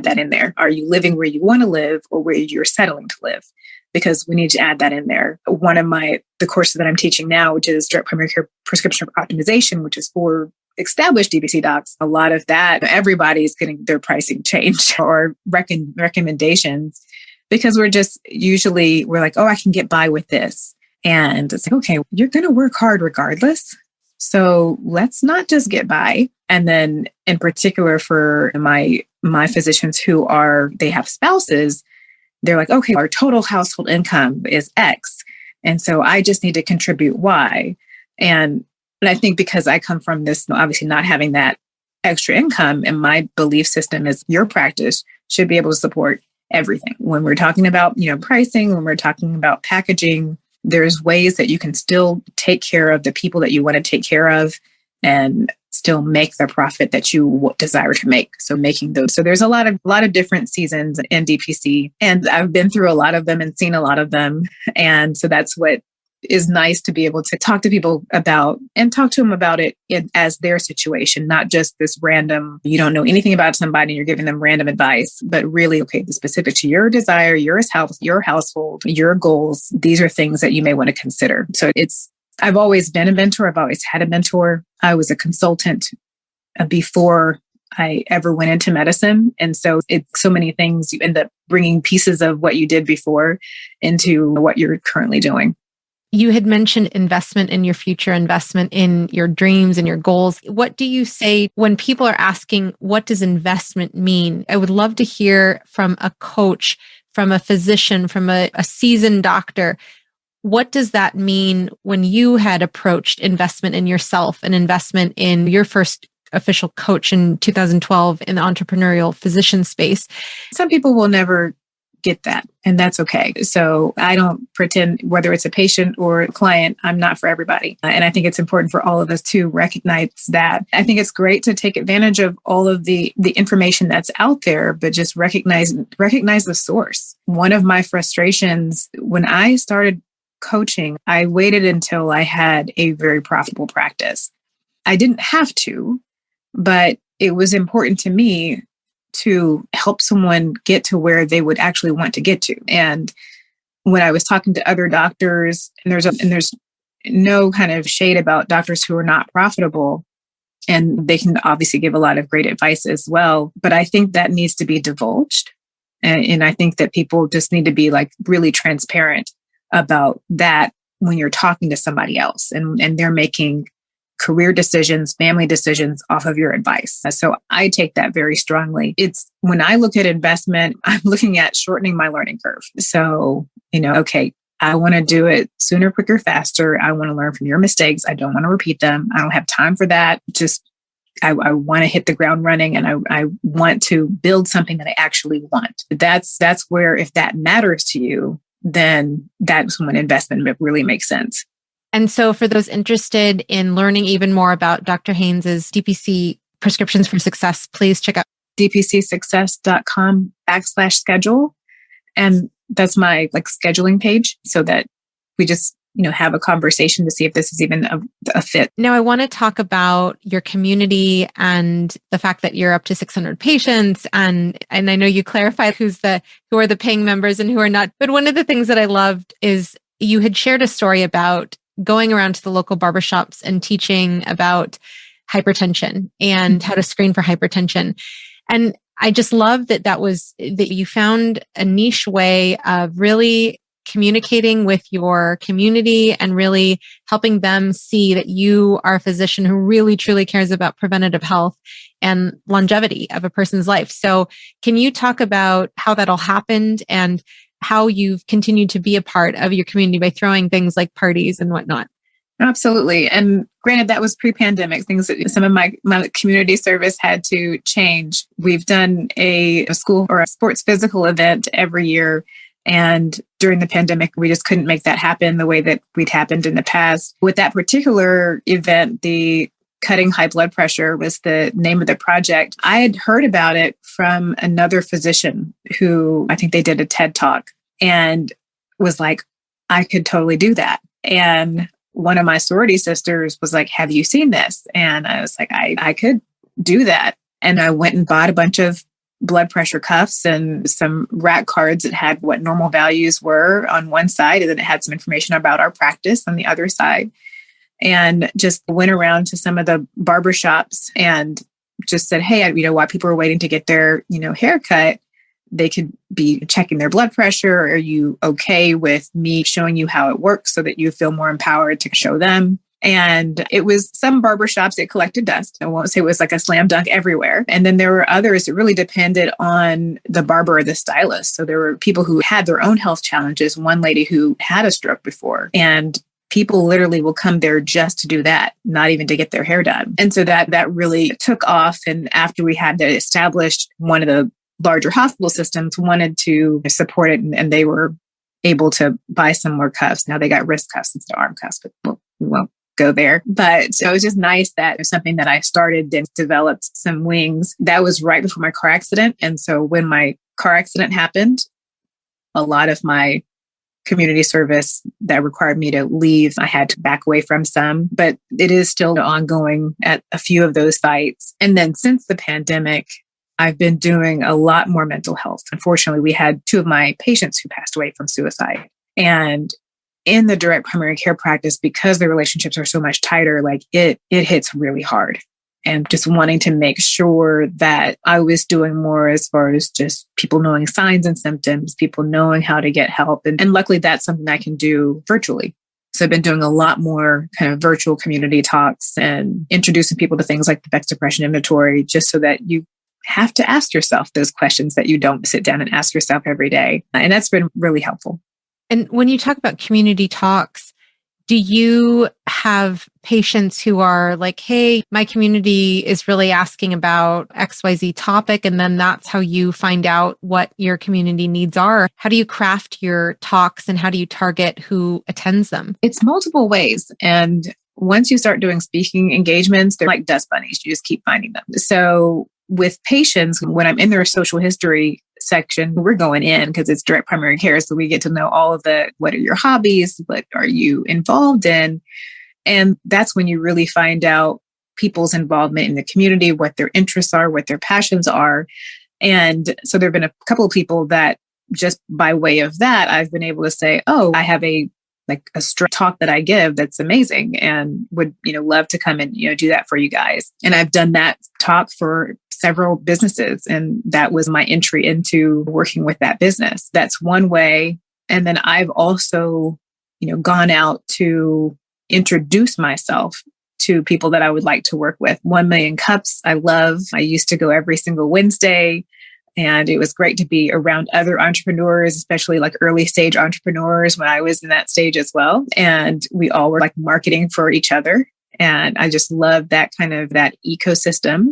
Speaker 2: that in there. Are you living where you want to live or where you're settling to live? Because we need to add that in there. One of the courses that I'm teaching now, which is Direct Primary Care Prescription Optimization, which is for established DPC docs, a lot of that, everybody's getting their pricing changed or recommendations because we're like, oh, I can get by with this. And it's okay, you're going to work hard regardless. So let's not just get by. And then in particular for my physicians they have spouses, they're like, okay, our total household income is X. And so I just need to contribute Y. And I think because I come from this, obviously not having that extra income, and my belief system is your practice should be able to support everything. When we're talking about, pricing, when we're talking about packaging, there's ways that you can still take care of the people that you want to take care of and still make the profit that you desire to make. So making those. So there's a lot of different seasons in DPC, and I've been through a lot of them and seen a lot of them. And so that's what is nice to be able to talk to people about and talk to them about it as their situation, not just this random, you don't know anything about somebody and you're giving them random advice, but really, okay, the specific to your desire, your health, your household, your goals. These are things that you may want to consider. So I've always been a mentor. I've always had a mentor. I was a consultant before I ever went into medicine. And so it's so many things, you end up bringing pieces of what you did before into what you're currently doing.
Speaker 1: You had mentioned investment in your future, investment in your dreams and your goals. What do you say when people are asking, what does investment mean? I would love to hear from a coach, from a physician, from a seasoned doctor. What does that mean when you had approached investment in yourself and investment in your first official coach in 2012 in the entrepreneurial physician space?
Speaker 2: Some people will never get that, and that's okay. So I don't pretend, whether it's a patient or a client, I'm not for everybody. And I think it's important for all of us to recognize that. I think it's great to take advantage of all of the information that's out there, but just recognize the source. One of my frustrations when I started coaching, I waited until I had a very profitable practice. I didn't have to, but it was important to me to help someone get to where they would actually want to get to. And when I was talking to other doctors, and there's no kind of shade about doctors who are not profitable, and they can obviously give a lot of great advice as well, but I think that needs to be divulged. And I think that people just need to be like really transparent about that when you're talking to somebody else and they're making career decisions, family decisions off of your advice. So I take that very strongly. It's when I look at investment, I'm looking at shortening my learning curve. So, okay, I want to do it sooner, quicker, faster. I want to learn from your mistakes. I don't want to repeat them. I don't have time for that. I want to hit the ground running, and I want to build something that I actually want. That's where, if that matters to you, then that's when investment really makes sense.
Speaker 1: And so for those interested in learning even more about Dr. Haynes' DPC Prescriptions for Success, please check out
Speaker 2: dpcsuccess.com/schedule. And that's my scheduling page, so that we just, have a conversation to see if this is even a fit.
Speaker 1: Now, I want to talk about your community and the fact that you're up to 600 patients. And I know you clarified who are the paying members and who are not. But one of the things that I loved is you had shared a story about going around to the local barbershops and teaching about hypertension and how to screen for hypertension. And I just love that you found a niche way of really communicating with your community and really helping them see that you are a physician who really truly cares about preventative health and longevity of a person's life. So can you talk about how that all happened and how you've continued to be a part of your community by throwing things like parties and whatnot?
Speaker 2: Absolutely. And granted, that was pre-pandemic. Things that some of my community service had to change. We've done a school or a sports physical event every year. And during the pandemic, we just couldn't make that happen the way that we'd happened in the past. With that particular event, the Cutting High Blood Pressure was the name of the project. I had heard about it from another physician who, I think they did a TED Talk, and was like, I could totally do that. And one of my sorority sisters was like, have you seen this? And I was like, I could do that. And I went and bought a bunch of blood pressure cuffs and some rack cards that had what normal values were on one side, and then it had some information about our practice on the other side. And just went around to some of the barbershops and just said, hey, while people are waiting to get their, haircut, they could be checking their blood pressure. Are you okay with me showing you how it works so that you feel more empowered to show them? And it was some barbershops that collected dust. I won't say it was like a slam dunk everywhere. And then there were others that really depended on the barber or the stylist. So there were people who had their own health challenges. One lady who had a stroke before, and people literally will come there just to do that, not even to get their hair done. And so that really took off. And after we had that established, one of the larger hospital systems wanted to support it, and they were able to buy some more cuffs. Now they got wrist cuffs instead of arm cuffs, but we won't go there. But so it was just nice that it was something that I started and developed some wings. That was right before my car accident. And so when my car accident happened, a lot of my community service that required me to leave. I had to back away from some, but it is still ongoing at a few of those sites. And then since the pandemic, I've been doing a lot more mental health. Unfortunately, we had two of my patients who passed away from suicide. And in the direct primary care practice, because the relationships are so much tighter, like it hits really hard. And just wanting to make sure that I was doing more as far as just people knowing signs and symptoms, people knowing how to get help. And luckily, that's something I can do virtually. So I've been doing a lot more kind of virtual community talks and introducing people to things like the Bex Depression Inventory, just so that you have to ask yourself those questions that you don't sit down and ask yourself every day. And that's been really helpful.
Speaker 1: And when you talk about community talks, do you have patients who are like, hey, my community is really asking about XYZ topic, and then that's how you find out what your community needs are? How do you craft your talks and how do you target who attends them?
Speaker 2: It's multiple ways. And once you start doing speaking engagements, they're like dust bunnies. You just keep finding them. So with patients, when I'm in their social history section, we're going in because it's direct primary care. So we get to know all of what are your hobbies? What are you involved in? And that's when you really find out people's involvement in the community, what their interests are, what their passions are. And so there have been a couple of people that just by way of that, I've been able to say, oh, I have a straight talk that I give that's amazing and would, love to come and, do that for you guys. And I've done that talk for several businesses. And that was my entry into working with that business. That's one way. And then I've also, gone out to introduce myself to people that I would like to work with. 1 Million Cups, I love. I used to go every single Wednesday. And it was great to be around other entrepreneurs, especially like early stage entrepreneurs when I was in that stage as well. And we all were like marketing for each other. And I just love that kind of that ecosystem.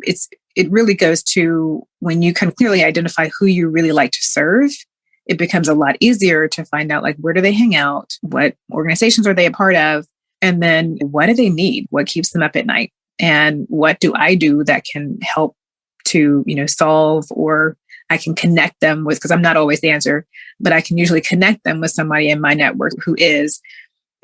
Speaker 2: It really goes to when you can clearly identify who you really like to serve, it becomes a lot easier to find out like, where do they hang out? What organizations are they a part of? And then what do they need? What keeps them up at night? And what do I do that can help to, solve, or I can connect them with, because I'm not always the answer, but I can usually connect them with somebody in my network who is.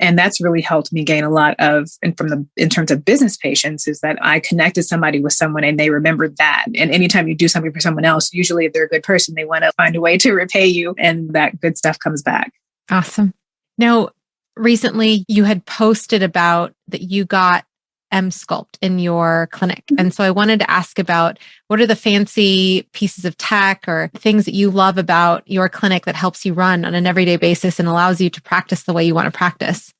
Speaker 2: And that's really helped me gain a lot of, and in terms of business patients, is that I connected somebody with someone and they remembered that. And anytime you do something for someone else, usually if they're a good person, they want to find a way to repay you, and that good stuff comes back.
Speaker 1: Awesome. Now, recently you had posted about that you got Msculpt in your clinic. And so I wanted to ask about what are the fancy pieces of tech or things that you love about your clinic that helps you run on an everyday basis and allows you to practice the way you want to practice?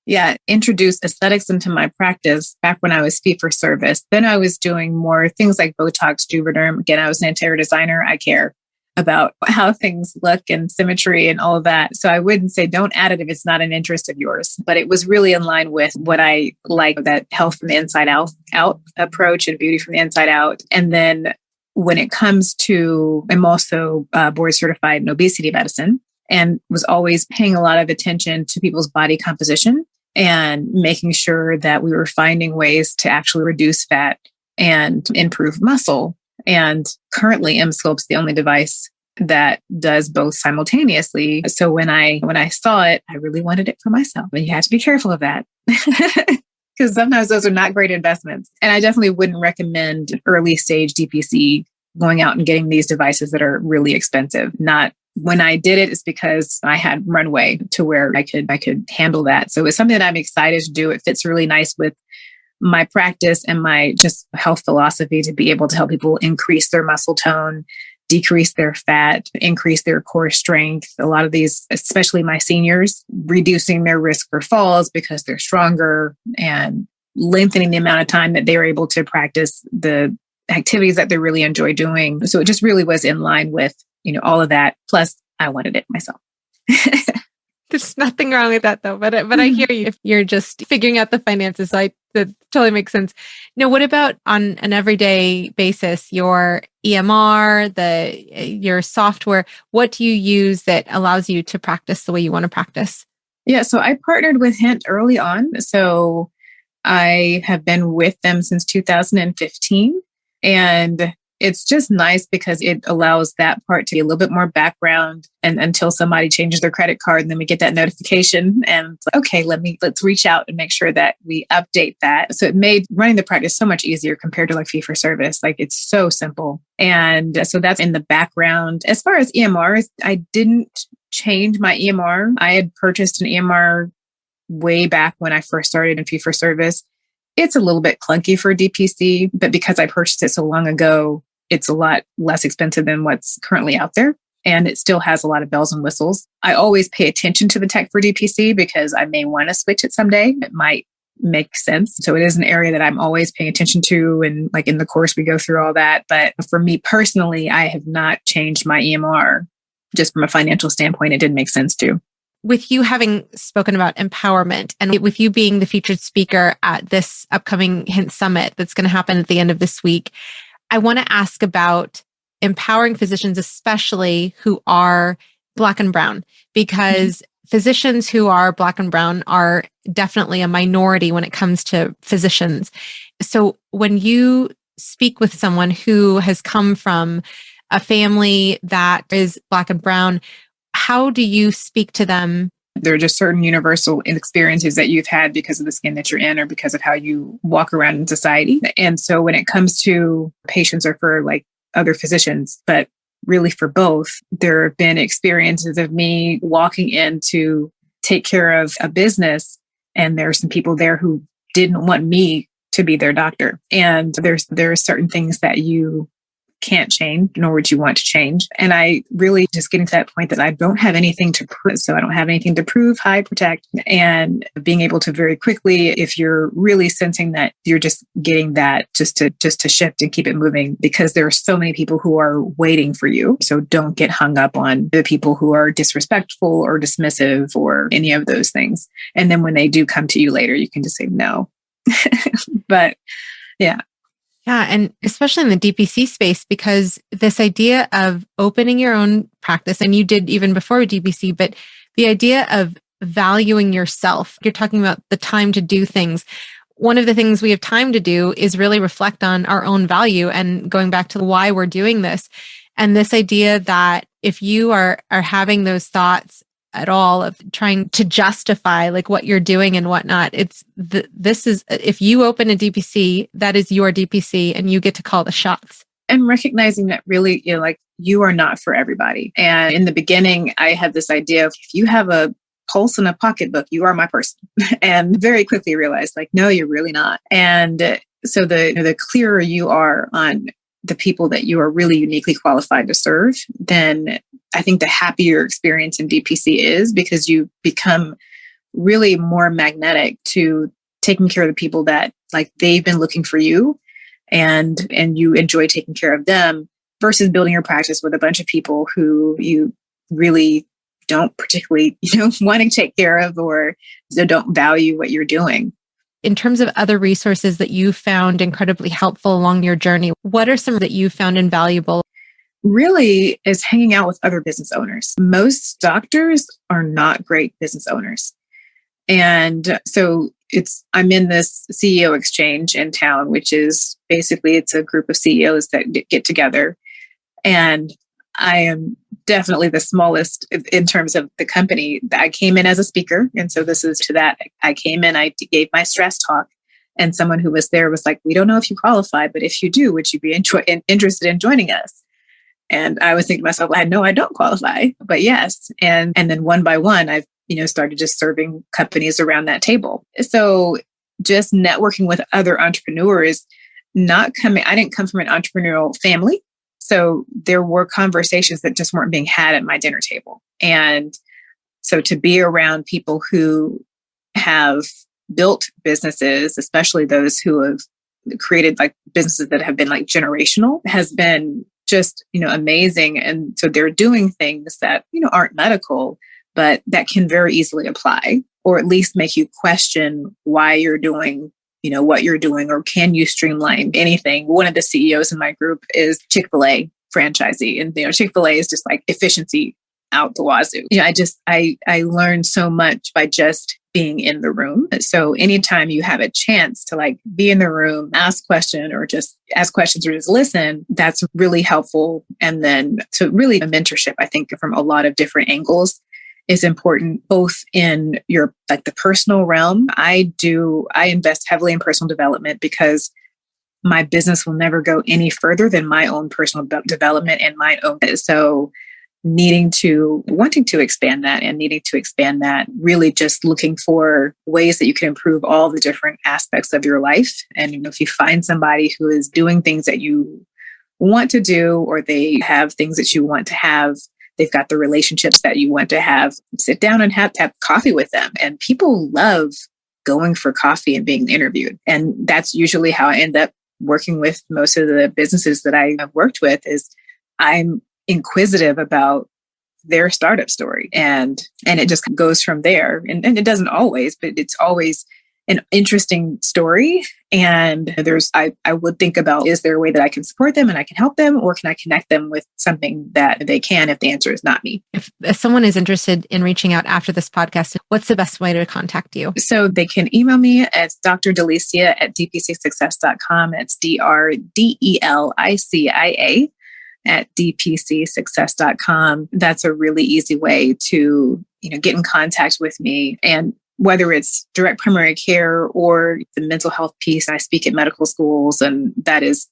Speaker 2: Yeah, introduce aesthetics into my practice back when I was fee for service. Then I was doing more things like Botox, Juvederm. Again, I was an interior designer. I care about how things look and symmetry and all of that. So I wouldn't say don't add it if it's not an interest of yours, but it was really in line with what I like, that health from the inside out approach and beauty from the inside out. And then when it comes to, I'm also board certified in obesity medicine and was always paying a lot of attention to people's body composition and making sure that we were finding ways to actually reduce fat and improve muscle. And currently, Msculpt's the only device that does both simultaneously. So when I saw it, I really wanted it for myself. And you have to be careful of that because sometimes those are not great investments. And I definitely wouldn't recommend early stage DPC going out and getting these devices that are really expensive. Not when I did it, it's because I had runway to where I could handle that. So it's something that I'm excited to do. It fits really nice with my practice and my just health philosophy to be able to help people increase their muscle tone, decrease their fat, increase their core strength. A lot of these, especially my seniors, reducing their risk for falls because they're stronger and lengthening the amount of time that they're able to practice the activities that they really enjoy doing. So it just really was in line with, all of that. Plus I wanted it myself.
Speaker 1: There's nothing wrong with that though, but I hear you if you're just figuring out the finances. So that totally makes sense. Now, what about on an everyday basis, your EMR, your software, what do you use that allows you to practice the way you want to practice?
Speaker 2: Yeah, so I partnered with Hint early on. So I have been with them since 2015. And it's just nice because it allows that part to be a little bit more background and until somebody changes their credit card and then we get that notification and it's like, okay, let's reach out and make sure that we update that. So it made running the practice so much easier compared to like fee for service. Like it's so simple. And so that's in the background. As far as EMRs, I didn't change my EMR. I had purchased an EMR way back when I first started in fee for service. It's a little bit clunky for DPC, but because I purchased it so long ago, it's a lot less expensive than what's currently out there. And it still has a lot of bells and whistles. I always pay attention to the tech for DPC because I may want to switch it someday. It might make sense. So it is an area that I'm always paying attention to. And like in the course, we go through all that. But for me personally, I have not changed my EMR. Just from a financial standpoint, it didn't make sense to.
Speaker 1: With you having spoken about empowerment and with you being the featured speaker at this upcoming Hint Summit that's going to happen at the end of this week, I want to ask about empowering physicians, especially who are Black and Brown, because physicians who are Black and Brown are definitely a minority when it comes to physicians. So when you speak with someone who has come from a family that is Black and Brown, how do you speak to them? There are just certain universal experiences that you've had because of the skin that you're in or because of how you walk around in society. And so when it comes to patients or for like other physicians, but really for both, there have been experiences of me walking in to take care of a business and there are some people there who didn't want me to be their doctor. And there are certain things that you can't change, nor would you want to change. And I really just getting to that point that I don't have anything to prove. So I don't have anything to prove, hide, protect, and being able to very quickly, if you're really sensing that you're just getting that just to shift and keep it moving, because there are so many people who are waiting for you. So don't get hung up on the people who are disrespectful or dismissive or any of those things. And then when they do come to you later, you can just say no. But yeah. Yeah. And especially in the DPC space, because this idea of opening your own practice, and you did even before DPC, but the idea of valuing yourself, you're talking about the time to do things. One of the things we have time to do is really reflect on our own value and going back to why we're doing this. And this idea that if you are having those thoughts at all of trying to justify like what you're doing and whatnot, this is, if you open a DPC, that is your DPC and you get to call the shots.
Speaker 2: And recognizing that really, like you are not for everybody. And in the beginning, I had this idea of if you have a pulse in a pocketbook, you are my person. And very quickly realized like, no, you're really not. And so the clearer you are on the people that you are really uniquely qualified to serve, then I think the happier your experience in DPC is, because you become really more magnetic to taking care of the people that like they've been looking for you and you enjoy taking care of them versus building your practice with a bunch of people who you really don't particularly, want to take care of or don't value what you're doing.
Speaker 1: In terms of other resources that you found incredibly helpful along your journey, what are some that you found invaluable?
Speaker 2: Really is hanging out with other business owners. Most doctors are not great business owners. And so I'm in this CEO exchange in town, which is basically it's a group of CEOs that get together. And I am definitely the smallest in terms of the company. I came in as a speaker. And so this is to that. I came in, I gave my stress talk. And someone who was there was like, we don't know if you qualify, but if you do, would you be interested in joining us? And I was thinking to myself, I know I don't qualify, but yes. And then one by one, I've, started just serving companies around that table. So just networking with other entrepreneurs, I didn't come from an entrepreneurial family. So there were conversations that just weren't being had at my dinner table. And so to be around people who have built businesses, especially those who have created like businesses that have been like generational, has been just, amazing. And so they're doing things that, aren't medical, but that can very easily apply, or at least make you question why you're doing, what you're doing, or can you streamline anything? One of the CEOs in my group is Chick-fil-A franchisee. And, Chick-fil-A is just like efficiency out the wazoo. I learned so much by just being in the room. So anytime you have a chance to like be in the room, ask questions or just listen, that's really helpful. And then so really a mentorship, I think from a lot of different angles is important, both in your like the personal realm. I invest heavily in personal development because my business will never go any further than my own personal development and my own. So wanting to expand that, really just looking for ways that you can improve all the different aspects of your life. And if you find somebody who is doing things that you want to do, or they have things that you want to have, they've got the relationships that you want to have, sit down and have coffee with them. And people love going for coffee and being interviewed. And that's usually how I end up working with most of the businesses that I have worked with. Is I'm inquisitive about their startup story, and it just goes from there. And it doesn't always, but it's always an interesting story. And I would think about, is there a way that I can support them and I can help them, or can I connect them with something that they can, if the answer is not me?
Speaker 1: If someone is interested in reaching out after this podcast, what's the best way to contact you?
Speaker 2: So they can email me at drdelicia@dpcsuccess.com. It's DRDELICIA at dpcsuccess.com. That's a really easy way to, get in contact with me. And whether it's direct primary care or the mental health piece, I speak at medical schools, and that is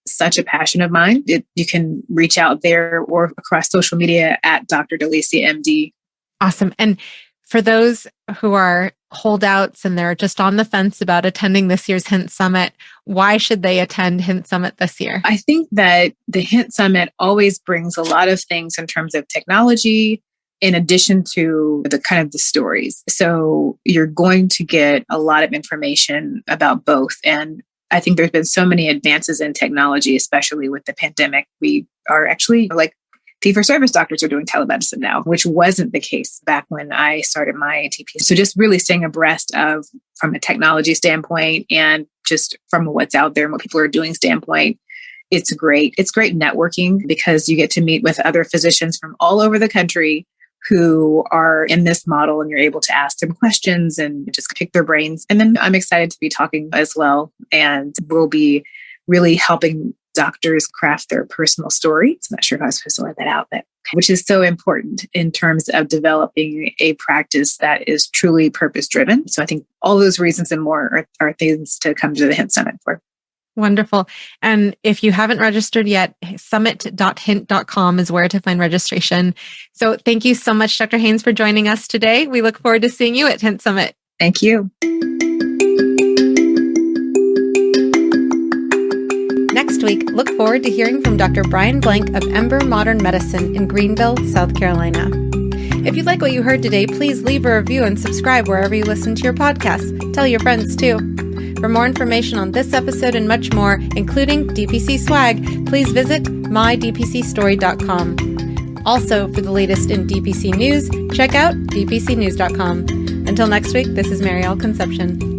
Speaker 2: such a passion of mine. You can reach out there or across social media at Dr. Delicia MD.
Speaker 1: Awesome. And for those who are holdouts and they're just on the fence about attending this year's Hint Summit, why should they attend Hint Summit this year?
Speaker 2: I think that the Hint Summit always brings a lot of things in terms of technology, in addition to the kind of the stories. So you're going to get a lot of information about both. And I think there's been so many advances in technology, especially with the pandemic. We are actually like fee-for-service doctors are doing telemedicine now, which wasn't the case back when I started my DPC. So just really staying abreast of, from a technology standpoint and just from what's out there and what people are doing standpoint, it's great. It's great networking because you get to meet with other physicians from all over the country who are in this model, and you're able to ask them questions and just pick their brains. And then I'm excited to be talking as well. And we'll be really helping doctors craft their personal story. I'm not sure if I was supposed to let that out, but which is so important in terms of developing a practice that is truly purpose-driven. So I think all those reasons and more are things to come to the Hint Summit for.
Speaker 1: Wonderful. And if you haven't registered yet, summit.hint.com is where to find registration. So thank you so much, Dr. Haynes, for joining us today. We look forward to seeing you at Hint Summit.
Speaker 2: Thank you.
Speaker 1: Next week, look forward to hearing from Dr. Brian Blank of Ember Modern Medicine in Greenville, South Carolina. If you like what you heard today, please leave a review and subscribe wherever you listen to your podcasts. Tell your friends too. For more information on this episode and much more, including DPC swag, please visit mydpcstory.com. Also, for the latest in DPC news, check out dpcnews.com. Until next week, this is Marielle Concepcion.